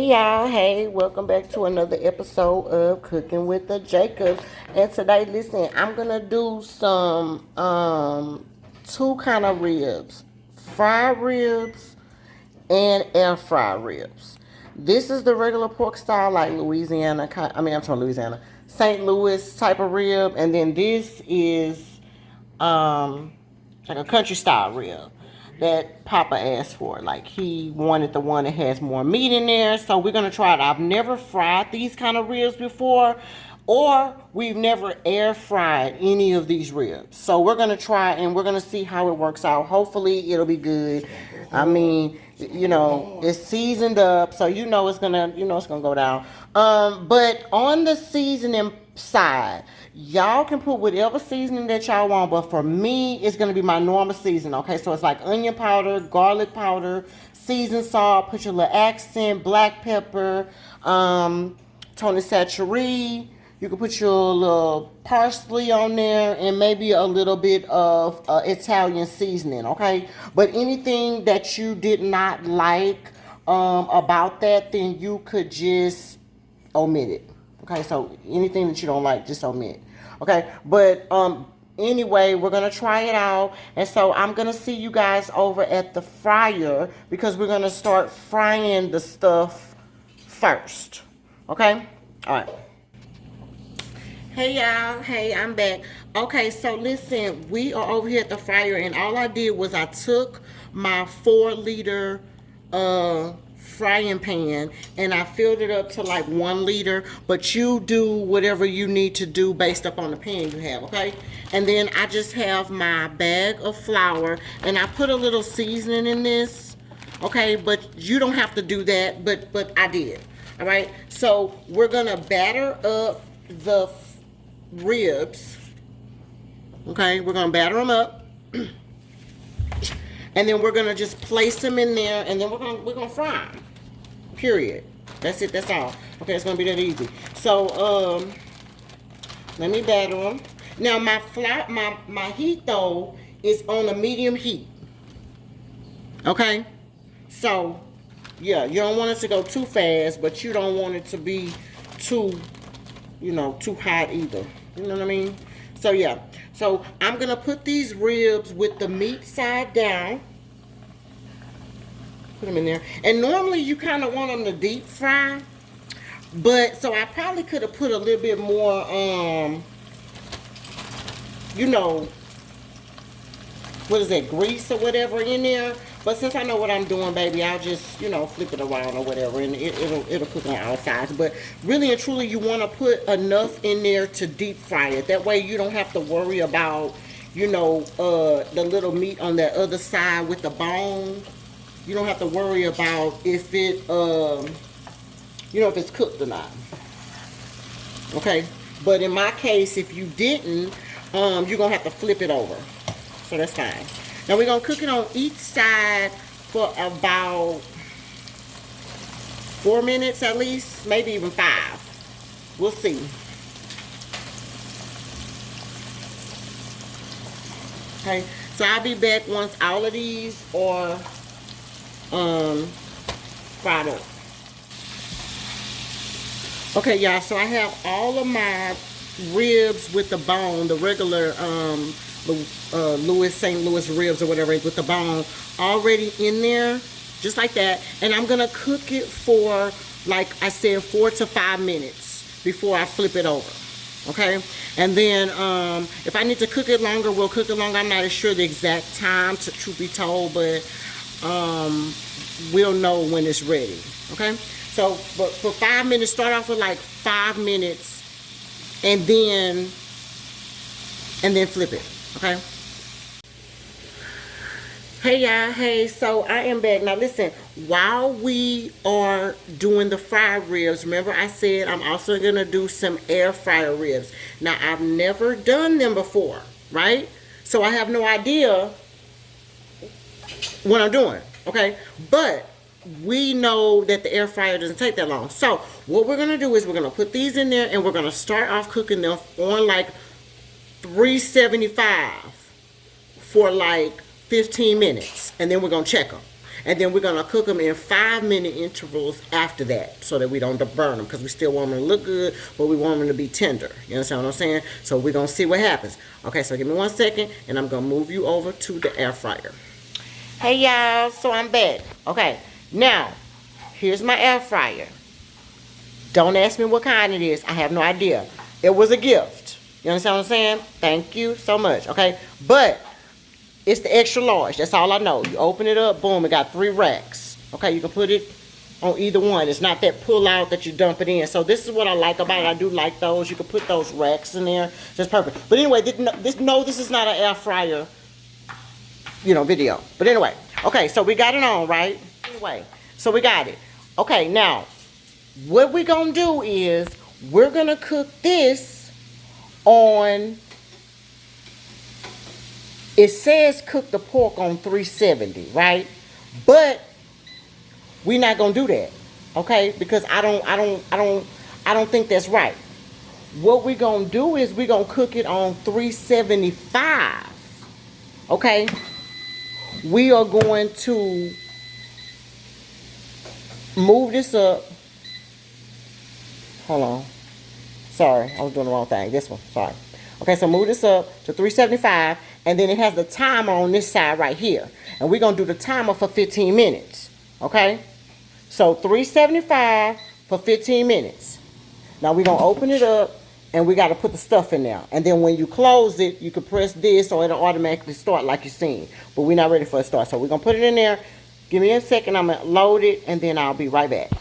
Hey y'all, hey, welcome back to another episode of Cooking with the Jacobs. And today, listen, I'm gonna do some two kind of ribs. Fried ribs and air fried ribs. This is the regular pork style, like Louisiana, I'm from Louisiana, St. Louis type of rib, and then this is um like a country style rib that Papa asked for. Like he wanted the one that has more meat in there. So we're gonna try it. I've never fried these kind of ribs before, or we've never air fried any of these ribs. So we're gonna try and we're gonna see how it works out. Hopefully it'll be good. I mean, it's seasoned up, so it's gonna go down. But on the seasoning side, y'all can put whatever seasoning that y'all want, but for me, it's gonna be my normal seasoning. Okay, so it's like onion powder, garlic powder, seasoned salt, put your little accent, black pepper, Tony Chacheri. You can put your little parsley on there and maybe a little bit of Italian seasoning, okay? But anything that you did not like about that, then you could just omit it. Okay, so anything that you don't like, just omit. Okay, but anyway, we're gonna try it out, and so I'm gonna see you guys over at the fryer because we're gonna start frying the stuff first. Okay, all right. Hey y'all, hey, I'm back. Okay, so listen, we are over here at the fryer, and all I did was I took my 4 liter frying pan and I filled it up to like 1 liter, but you do whatever you need to do based upon the pan you have, okay? And then I just have my bag of flour and I put a little seasoning in this, okay? But you don't have to do that, but I did. All right, so we're gonna batter up the ribs. Okay, we're gonna batter them up, and then we're gonna just place them in there, and then we're gonna fry them. Period. That's it. That's all. Okay, it's gonna be that easy. So let me batter them. Now my heat though is on a medium heat. Okay, so yeah, you don't want it to go too fast, but you don't want it to be too too hot either. You know what I mean? So yeah. So I'm gonna put these ribs with the meat side down. Put them in there. And normally you kind of want them to deep fry, but so I probably could have put a little bit more, what is that, grease or whatever in there. But since I know what I'm doing, baby, I'll just, flip it around or whatever, and it'll cook on all sides. But really and truly, you want to put enough in there to deep fry it. That way you don't have to worry about, the little meat on that other side with the bone. You don't have to worry about if it, if it's cooked or not. Okay? But in my case, if you didn't, you're going to have to flip it over. So that's fine. Now we're going to cook it on each side for about 4 minutes at least, maybe even 5. We'll see. Okay, so I'll be back once all of these are fried up. Okay, y'all, so I have all of my ribs with the bone, the regular St. Louis ribs or whatever with the bone already in there, just like that. And I'm gonna cook it for, like I said, 4 to 5 minutes before I flip it over. Okay, and then if I need to cook it longer, we'll cook it longer. I'm not sure the exact time, to truth be told, but we'll know when it's ready. Okay, so but for 5 minutes, start off with like 5 minutes, and then flip it. Okay. Hey y'all, hey, so I am back. Now listen, while we are doing the fried ribs, remember I said I'm also gonna do some air fryer ribs. Now I've never done them before, right? So I have no idea what I'm doing, okay? But we know that the air fryer doesn't take that long. So what we're gonna do is we're gonna put these in there and we're gonna start off cooking them on like 375 for like 15 minutes, and then we're gonna check them. And then we're going to cook them in 5-minute intervals after that so that we don't burn them, because we still want them to look good, but we want them to be tender. You understand what I'm saying? So we're going to see what happens. Okay, so give me 1 second, and I'm going to move you over to the air fryer. Hey, y'all. So I'm back. Okay, now, here's my air fryer. Don't ask me what kind it is. I have no idea. It was a gift. You understand what I'm saying? Thank you so much. Okay, but it's the extra large. That's all I know. You open it up, boom, it got 3 racks. Okay, you can put it on either one. It's not that pull out that you dump it in. So this is what I like about it. I do like those. You can put those racks in there. Just perfect. But anyway, this is not an air fryer, video. But anyway, okay, so we got it on, right? Anyway, so we got it. Okay, now, what we're going to do is we're going to cook this on... It says cook the pork on 370, right? But we're not gonna do that, okay? Because I don't think that's right. What we're gonna do is we're gonna cook it on 375, okay? We are going to move this up. Hold on. Sorry, I was doing the wrong thing. This one, sorry. Okay, so move this up to 375, and then it has the timer on this side right here. And we're going to do the timer for 15 minutes, okay? So 375 for 15 minutes. Now we're going to open it up, and we got to put the stuff in there. And then when you close it, you can press this, or it'll automatically start like you've seen. But we're not ready for a start, so we're going to put it in there. Give me a second. I'm going to load it, and then I'll be right back.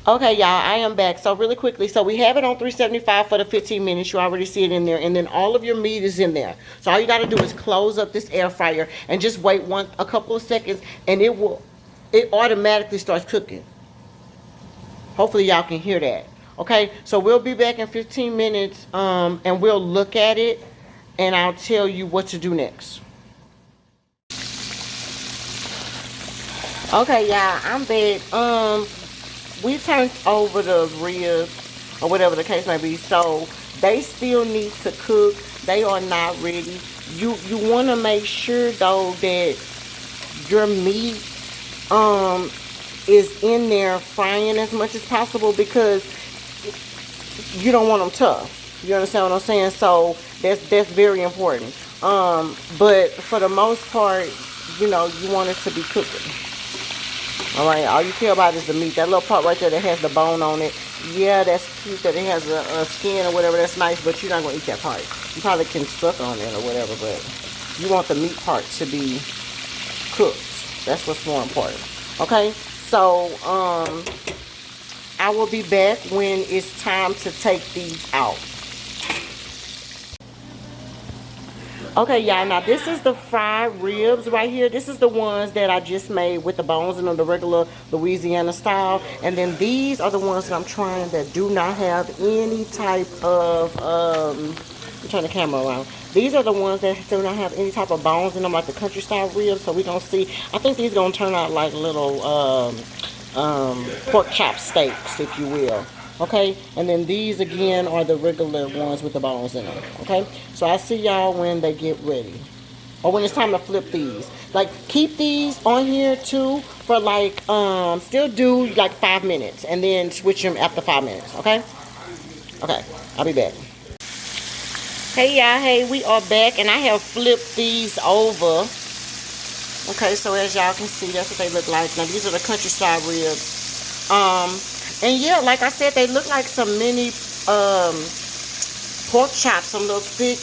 Okay, y'all, I am back. So really quickly, so we have it on 375 for the 15 minutes. You already see it in there. And then all of your meat is in there. So all you got to do is close up this air fryer and just wait a couple of seconds, and it automatically starts cooking. Hopefully y'all can hear that. Okay, so we'll be back in 15 minutes, and we'll look at it, and I'll tell you what to do next. Okay, y'all, I'm back. We turned over the ribs, or whatever the case may be, so they still need to cook. They are not ready. You want to make sure, though, that your meat is in there frying as much as possible, because you don't want them tough. You understand what I'm saying? So that's very important. But for the most part, you want it to be cooking. Alright, all you care about is the meat. That little part right there that has the bone on it. Yeah, that's cute that it has a skin or whatever. That's nice, but you're not going to eat that part. You probably can suck on it or whatever, but you want the meat part to be cooked. That's what's more important. Okay, so I will be back when it's time to take these out. Okay, y'all, now this is the fried ribs right here. This is the ones that I just made with the bones in them, the regular Louisiana style. And then these are the ones that I'm trying that do not have any type of, turn the camera around. These are the ones that do not have any type of bones in them, like the country style ribs. So we're going to see. I think these are going to turn out like little pork chop steaks, if you will. Okay, and then these again are the regular ones with the bones in them. Okay, so I'll see y'all when they get ready, or when it's time to flip these. Like, keep these on here too for like still do like 5 minutes, and then switch them after 5 minutes. Okay, I'll be back. Hey y'all, hey, we are back, and I have flipped these over. Okay, so as y'all can see, that's what they look like. Now these are the country style ribs. And yeah, like I said, they look like some mini pork chops, some little thick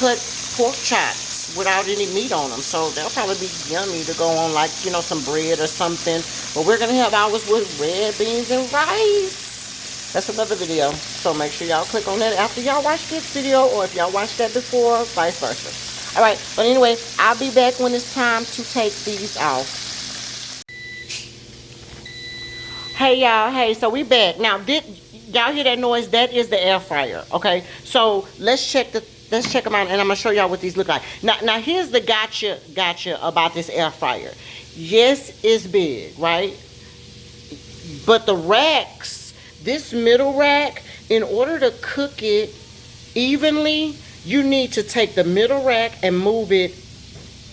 cut pork chops without any meat on them. So they'll probably be yummy to go on like, some bread or something. But we're going to have ours with red beans and rice. That's another video. So make sure y'all click on that after y'all watch this video, or if y'all watched that before, vice versa. Alright, but anyway, I'll be back when it's time to take these off. Hey y'all, hey, so we back. Now, did y'all hear that noise? That is the air fryer, okay? So let's check them out, and I'm gonna show y'all what these look like. Now here's the gotcha about this air fryer. Yes, it's big, right? But the racks, this middle rack, in order to cook it evenly, you need to take the middle rack and move it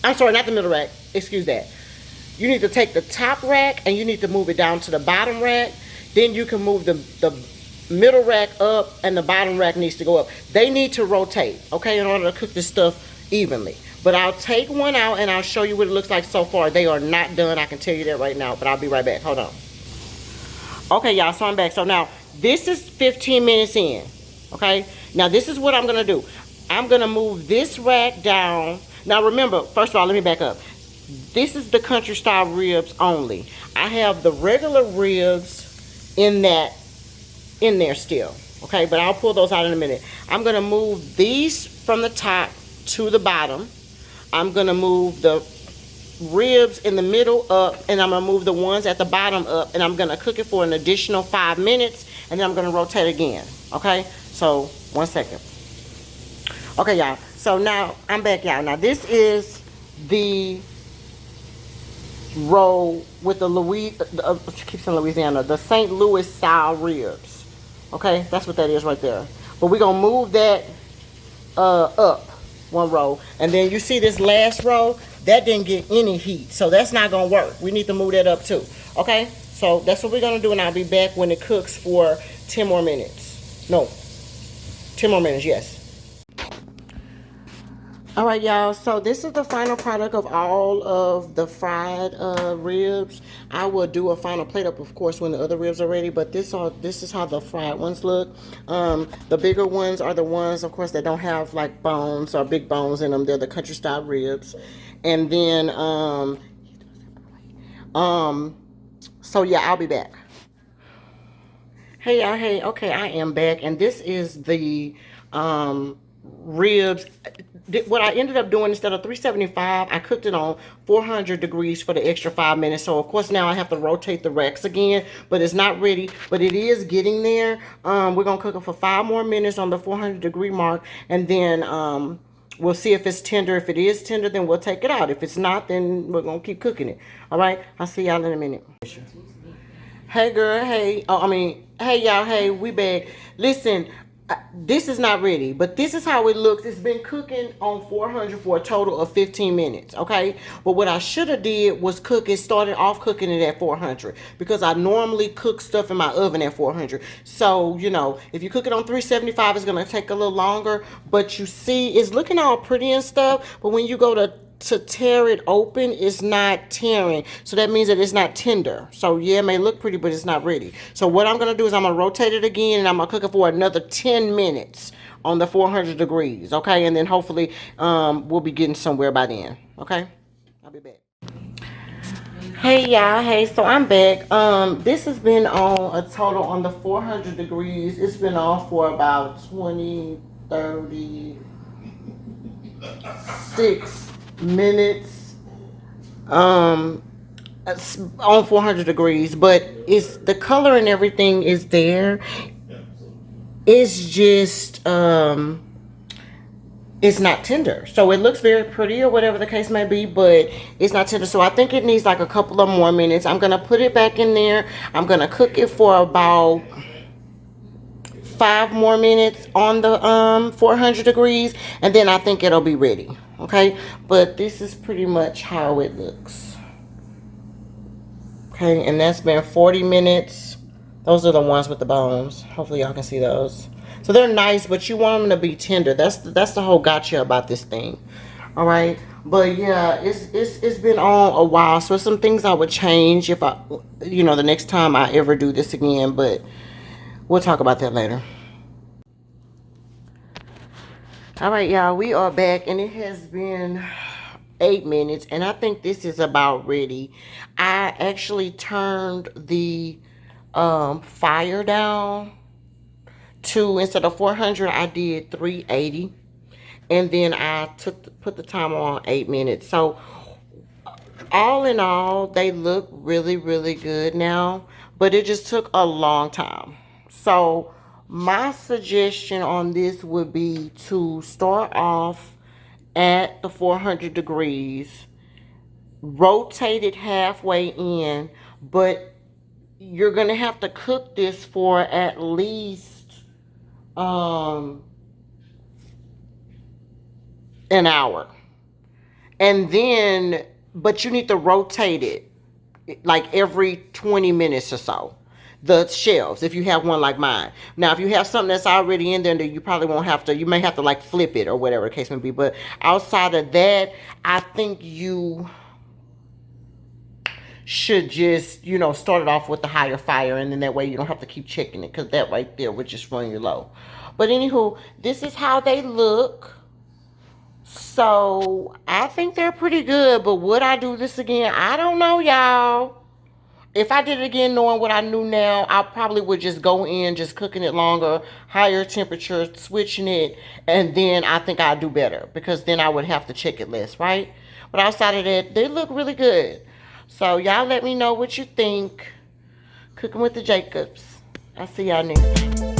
I'm sorry, not the middle rack. Excuse that. You need to take the top rack and you need to move it down to the bottom rack. Then you can move the middle rack up and the bottom rack needs to go up. They need to rotate, okay, in order to cook this stuff evenly. But I'll take one out and I'll show you what it looks like so far. They are not done. I can tell you that right now, but I'll be right back. Hold on. Okay, y'all, so I'm back. So now this is 15 minutes in, okay? Now this is what I'm gonna do. I'm gonna move this rack down. Now remember, first of all, let me back up. This is the country style ribs only. I have the regular ribs in there still, okay? But I'll pull those out in a minute. I'm gonna move these from the top to the bottom. I'm gonna move the ribs in the middle up, and I'm gonna move the ones at the bottom up, and I'm gonna cook it for an additional 5 minutes, and then I'm gonna rotate again, okay? So 1 second. Okay, y'all, so now I'm back, y'all. Now this is the roll with the Louisiana, the St. Louis style ribs, okay? That's what that is right there. But we're gonna move that up 1 row, and then you see this last row that didn't get any heat, so that's not gonna work. We need to move that up too, okay? So that's what we're gonna do, and I'll be back when it cooks for 10 more minutes. No, 10 more minutes, yes. All right, y'all, so this is the final product of all of the fried ribs. I will do a final plate up, of course, when the other ribs are ready, but this is how the fried ones look. The bigger ones are the ones, of course, that don't have like bones or big bones in them. They're the country style ribs. And then so yeah, I'll be back. Hey y'all, hey, okay, I am back, and this is the ribs. What I ended up doing, instead of 375, I cooked it on 400 degrees for the extra 5 minutes. So of course now I have to rotate the racks again, but it's not ready, but it is getting there. We're gonna cook it for 5 more minutes on the 400 degree mark, and then we'll see if it's tender. If it is tender, then we'll take it out. If it's not, then we're gonna keep cooking it. All right, I'll see y'all in a minute. Hey girl, hey, hey y'all, hey, we back. Listen, this is not ready, but this is how it looks. It's been cooking on 400 for a total of 15 minutes, okay? But what I should have did was started off cooking it at 400, because I normally cook stuff in my oven at 400. So, you know, if you cook it on 375, it's gonna take a little longer, but you see, it's looking all pretty and stuff, but when you go to tear it open, it's not tearing, so that means that it's not tender. So yeah, it may look pretty, but it's not ready. So what I'm gonna do is I'm gonna rotate it again, and I'm gonna cook it for another 10 minutes on the 400 degrees, okay? And then hopefully we'll be getting somewhere by then, okay? I'll be back. Hey y'all, hey, so I'm back. This has been on a total on the 400 degrees. It's been on for about 20, 30, 6 minutes on 400 degrees, but it's the color and everything is there. It's just it's not tender, so it looks very pretty or whatever the case may be, but it's not tender. So I think it needs like a couple of more minutes. I'm gonna put it back in there. I'm gonna cook it for about 5 more minutes on the 400 degrees, and then I think it'll be ready, okay? But this is pretty much how it looks, okay? And that's been 40 minutes. Those are the ones with the bones. Hopefully y'all can see those. So they're nice, but you want them to be tender. That's the whole gotcha about this thing, all right? But yeah, it's been on a while, so some things I would change if I, you know, the next time I ever do this again, but we'll talk about that later. All right, y'all, we are back, and it has been 8 minutes, and I think this is about ready. I actually turned the fire down to, instead of 400, I did 380, and then I put the timer on 8 minutes. So all in all, they look really, really good now, but it just took a long time. So my suggestion on this would be to start off at the 400 degrees, rotate it halfway in, but you're gonna have to cook this for at least an hour. And then, but you need to rotate it like every 20 minutes or so. The shelves, if you have one like mine. Now, if you have something that's already in there, then you probably won't have to, you may have to like flip it or whatever the case may be. But outside of that, I think you should just, start it off with the higher fire, and then that way you don't have to keep checking it, because that right there would just run you low. But anywho, this is how they look. So I think they're pretty good, but would I do this again? I don't know, y'all. If I did it again knowing what I knew now, I probably would just go in, just cooking it longer, higher temperature, switching it, and then I think I'd do better, because then I would have to check it less, right? But outside of that, they look really good. So y'all let me know what you think. Cooking with the Jacobs. I'll see y'all next time.